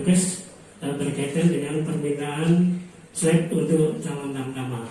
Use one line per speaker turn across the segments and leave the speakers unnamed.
Bidokes berkaitan dengan permintaan swab untuk calon tamtama.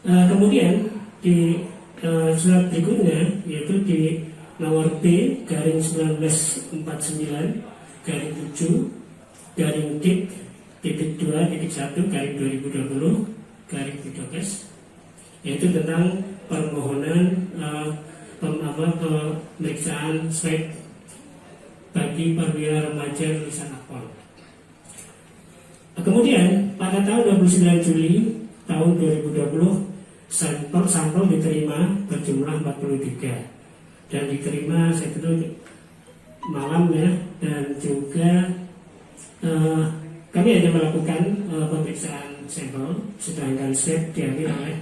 Kemudian di surat berikutnya, yaitu di nomor B garing 1949 garing 7 garing dik titik 2 titik 1 garing 2020 garing Bidokes, yaitu tentang permohonan pemeriksaan swab bagi perwira remaja lulusan Akpol. Kemudian pada tahun 29 Juli tahun 2020 sampel diterima berjumlah 43 dan diterima itu malam ya, dan juga kami hanya melakukan pemeriksaan sampel, sedangkan swab diambil oleh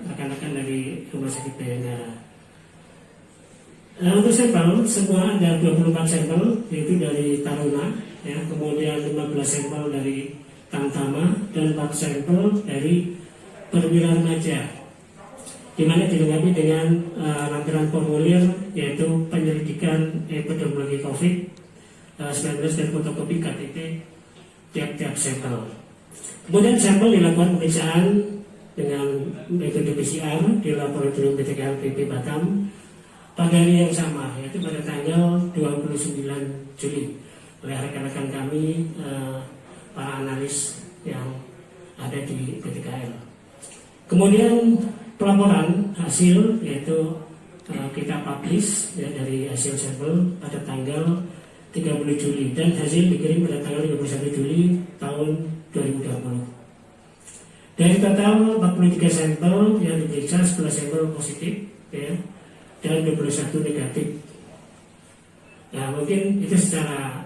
rekan-rekan dari Rumah Sakit Bayangkara. Untuk sampel semua ada 24 sampel, yaitu dari Taruna ya, kemudian 15 sampel dari Tamtama dan 4 sampel dari perwira remaja, di mana dilengkapi dengan lampiran formulir yaitu penyelidikan epidemiologi COVID-19 dan fotokopi KTP tiap-tiap sampel. Kemudian sampel dilakukan pemeriksaan dengan metode PCR di laboratorium PTKL PP Batam pada hari yang sama, yaitu pada tanggal 29 Juli oleh rekan-rekan kami para analis yang ada di PTKL. Kemudian pelaporan hasil yaitu kita publish ya, dari hasil sampel pada tanggal 30 Juli dan hasil dikirim pada tanggal 31 Juli tahun 2020. Dari total 43 sampel yang diperiksa, 11 sampel positif ya, dan 21 negatif. Nah, mungkin itu secara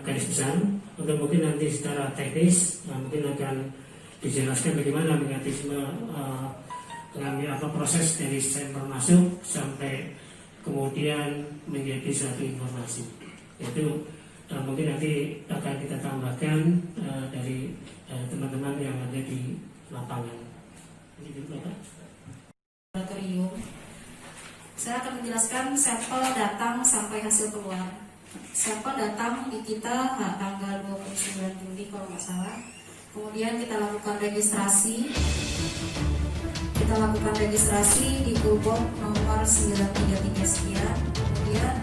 garis besar. Untuk mungkin nanti secara teknis mungkin akan dijelaskan bagaimana mekanisme mengambil proses dari sampel masuk sampai kemudian menjadi suatu informasi. Itu mungkin nanti akan kita tambahkan dari teman-teman yang ada di lapangan.
Laboratorium. Saya akan menjelaskan sampel datang sampai hasil keluar. Sampel datang di kita tanggal 29 Juli kalau nggak salah. Kemudian kita lakukan registrasi. Di Kulbok nomor 933 sekian. Kemudian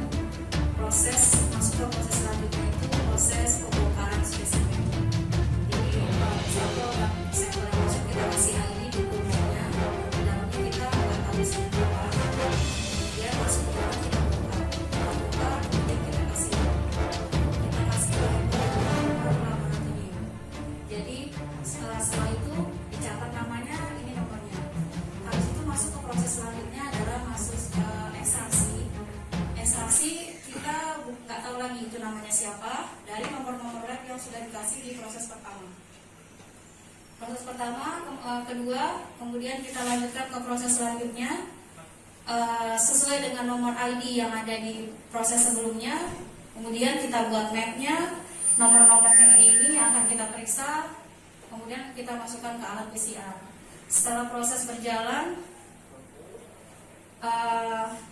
proses masuk ke proses selanjutnya itu proses pembongkaran spesimen. Jadi sampel yang masuk kita kasih ID di Kulboknya. Dalamnya kita akan habis berapa. Kemudian masuk ke dalam kita bongkar. Kemudian kita kasih laboratorium. Jadi setelah itu dicatat namanya, ini nomornya. Habis itu masuk ke proses selanjutnya adalah masuk ke ekstraksi. Kita nggak tahu lagi itu namanya siapa dari nomor-nomor lab yang sudah dikasih di proses pertama. Kedua, kemudian kita lanjutkan ke proses selanjutnya sesuai dengan nomor ID yang ada di proses sebelumnya. Kemudian kita buat mapnya, nomor-nomornya ini yang akan kita periksa. Kemudian kita masukkan ke alat PCR. Setelah proses berjalan,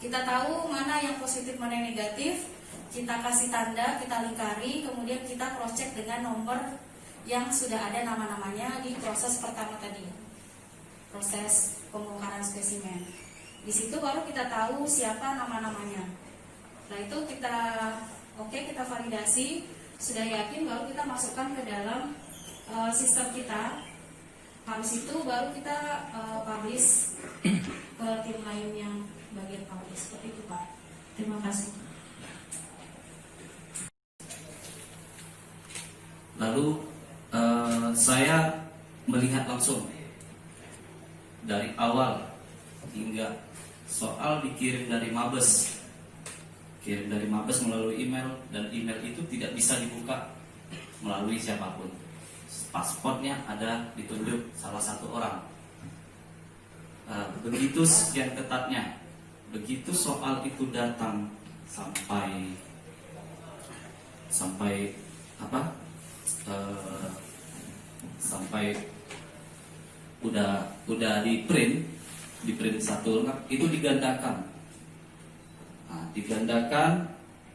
kita tahu mana yang positif, mana yang negatif. Kita kasih tanda, kita lingkari, kemudian kita cross check dengan nomor yang sudah ada nama-namanya di proses pertama tadi, proses pembongkaran spesimen. Di situ baru kita tahu siapa nama-namanya. Nah itu kita kita validasi, sudah yakin baru kita masukkan ke dalam sistem kita. Habis itu baru kita publish ke tim lain yang bagian publish. Seperti itu Pak. Terima kasih.
Lalu saya melihat langsung dari awal hingga soal dikirim dari Mabes, melalui email, dan email itu tidak bisa dibuka melalui siapapun. Paspornya ada ditunjuk salah satu orang. Begitu sekian ketatnya. Begitu soal itu datang sampai udah di print satu lengkap, itu digandakan. Digandakan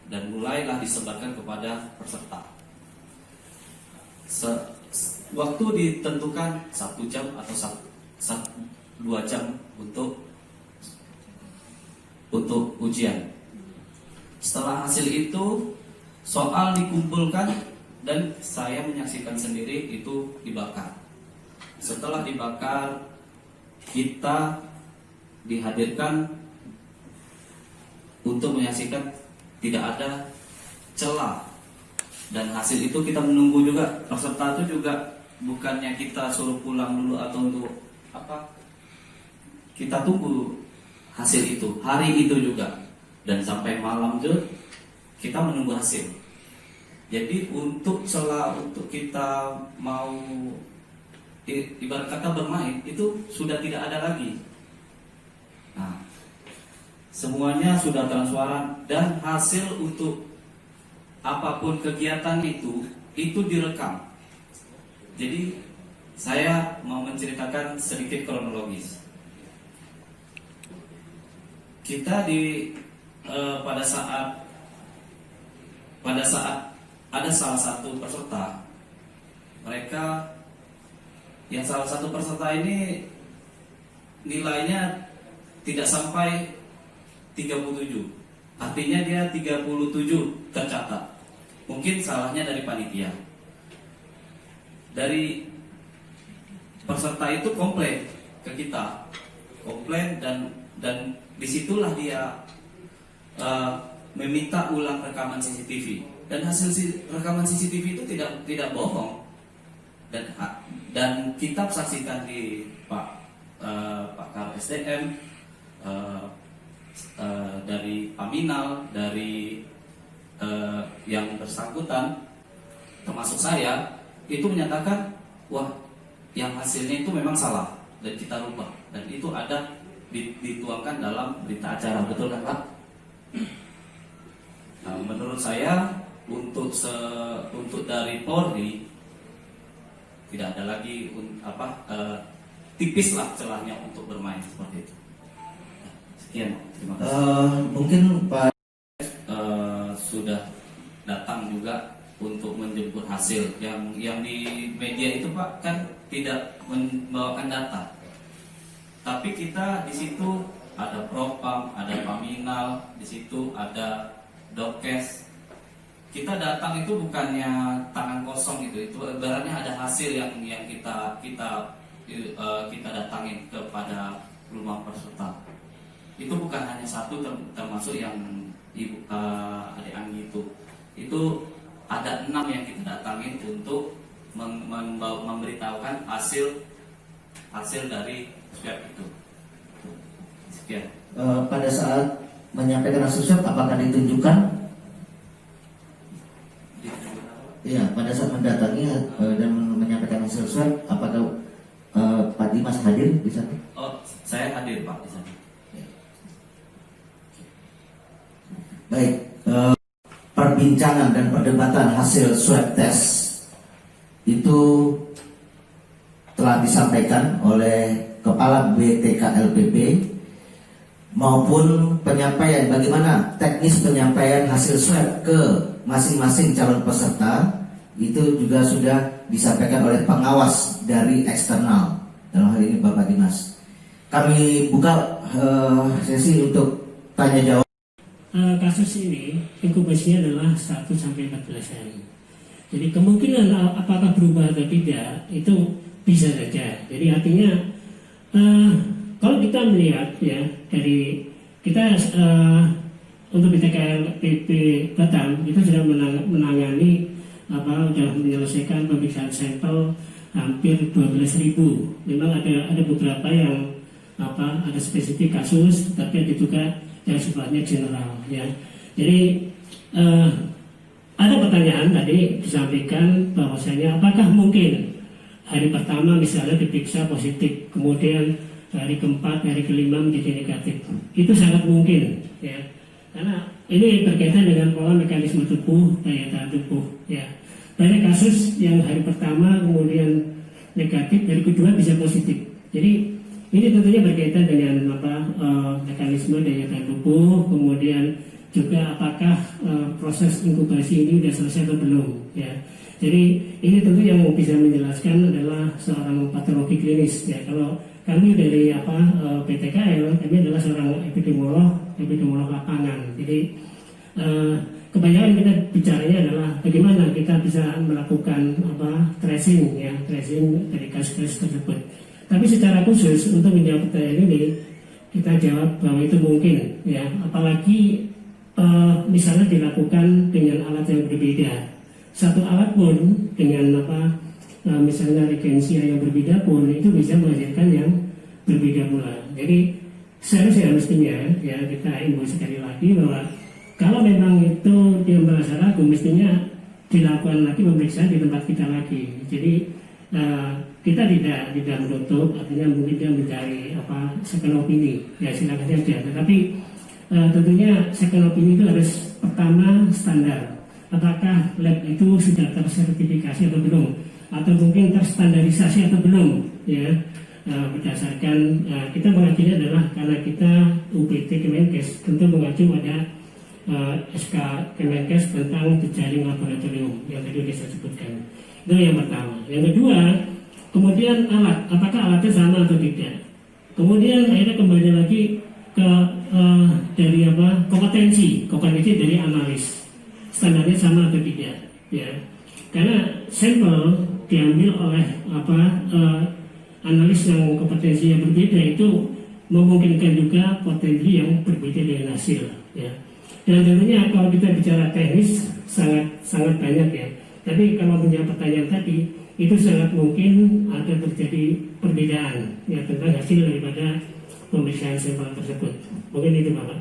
dan mulailah disebarkan kepada peserta. waktu ditentukan 1 jam atau 2 jam untuk ujian. Setelah hasil itu soal dikumpulkan dan saya menyaksikan sendiri itu dibakar. Setelah dibakar, kita dihadirkan untuk menyaksikan tidak ada celah, dan hasil itu kita menunggu juga. Peserta itu juga bukannya kita suruh pulang dulu atau untuk apa, kita tunggu hasil itu hari itu juga, dan sampai malam juga kita menunggu hasil. Jadi untuk celah untuk kita mau ibarat kata bermain itu sudah tidak ada lagi. Nah, semuanya sudah transparan, dan hasil untuk apapun kegiatan itu direkam. Jadi saya mau menceritakan sedikit kronologis. Kita pada saat ada salah satu peserta, salah satu peserta ini nilainya tidak sampai 37. Artinya dia 37 tercatat. Mungkin salahnya dari panitia. Dari peserta itu komplain ke kita. Komplain dan disitulah dia meminta ulang rekaman CCTV. Dan hasil rekaman CCTV itu tidak bohong. Dan kita saksikan di Pak Karo SDM, dari Paminal, dari yang bersangkutan, termasuk saya, itu menyatakan wah, yang hasilnya itu memang salah dan kita rubah, dan itu ada dituangkan dalam berita acara, betul kan Pak? Nah, menurut saya untuk dari Polri tidak ada lagi tipis lah celahnya untuk bermain seperti itu. Sekian, terima kasih.
Mungkin Pak
Sudah datang juga untuk menjemput hasil. Yang di media itu Pak kan tidak membawakan data. Tapi kita di situ ada Propam, ada Paminal, di situ ada Dokes. Kita datang itu bukannya tangan kosong gitu. Itu ibaratnya ada hasil yang kita datangin kepada rumah peserta. Itu bukan hanya satu, termasuk yang Ibu Adik Anggi itu ada 6 yang kita datangin untuk memberitahukan hasil dari swab itu. Sekian.
Pada saat menyampaikan hasil swab, apakah ditunjukkan? Iya, pada saat mendatangi dan menyampaikan hasil swab, apakah Pak Dimas hadir di sana?
Oh, saya hadir Pak di sana.
Baik, perbincangan dan perdebatan hasil swab test itu telah disampaikan oleh Kepala BTK-LPP maupun penyampaian bagaimana teknis penyampaian hasil swab ke masing-masing calon peserta itu juga sudah disampaikan oleh pengawas dari eksternal, dalam hal ini Bapak Dimas. Kami buka sesi untuk tanya jawab.
Kasus ini inkubasinya adalah 1 sampai 14 hari. Jadi kemungkinan apakah berubah atau tidak itu bisa saja. Jadi artinya kalau kita melihat ya dari kita untuk BTK-LPP Batam itu sudah menangani sudah menyelesaikan pemeriksaan sampel hampir 12.000. Memang ada beberapa yang ada spesifik kasus, tapi ada juga yang sifatnya general ya. Jadi ada pertanyaan tadi disampaikan bahwasanya apakah mungkin hari pertama misalnya diperiksa positif, kemudian hari keempat, hari kelima menjadi negatif. Itu sangat mungkin ya. Karena ini berkaitan dengan pola mekanisme tubuh, daya tahan tubuh ya. Banyak kasus yang hari pertama kemudian negatif, hari kedua bisa positif. Jadi ini tentunya berkaitan dengan mekanisme daya tahan tubuh, kemudian juga apakah proses inkubasi ini sudah selesai atau belum ya. Jadi ini tentu yang bisa menjelaskan adalah seorang patologi klinis ya. Kalau kami dari PTKL, kami adalah seorang epidemiolog lapangan. Jadi kebanyakan kita bicaranya adalah bagaimana kita bisa melakukan tracing dari kasus-kasus tersebut. Tapi secara khusus untuk menjawab pertanyaan ini, kita jawab bahwa itu mungkin ya, apalagi misalnya dilakukan dengan alat yang berbeda. Satu alat pun dengan misalnya regensia yang berbeda pun itu bisa menghasilkan yang berbeda pula. Jadi seharusnya mestinya ya kita imbau sekali lagi bahwa kalau memang itu dia merasa ragu, mestinya dilakukan lagi pemeriksaan di tempat kita lagi. Jadi kita tidak menutup, artinya mungkin dia mencari second opinion, ya silakan saja. Tetapi tentunya second opinion itu harus pertama standar. Apakah lab itu sudah tersertifikasi atau belum, atau mungkin terstandarisasi atau belum, ya. Berdasarkan kita mengajunya adalah karena kita UPT Kemenkes tentu mengacu pada SK Kemenkes tentang jejaring laboratorium yang tadi saya sebutkan. Itu yang pertama. Yang kedua, kemudian alat, apakah alatnya sama atau tidak. Kemudian akhirnya kembali lagi ke dari kompetensi dari analis, standarnya sama atau tidak, ya. Karena sampel diambil oleh analis yang kompetensi yang berbeda itu memungkinkan juga potensi yang berbeda dengan hasil, ya. Dan tentunya kalau kita bicara teknis sangat banyak ya. Tapi kalau menjawab pertanyaan tadi, itu sangat mungkin ada terjadi perbedaan ya tentang hasil daripada pemeriksaan sampel tersebut. Mungkin itu Bapak.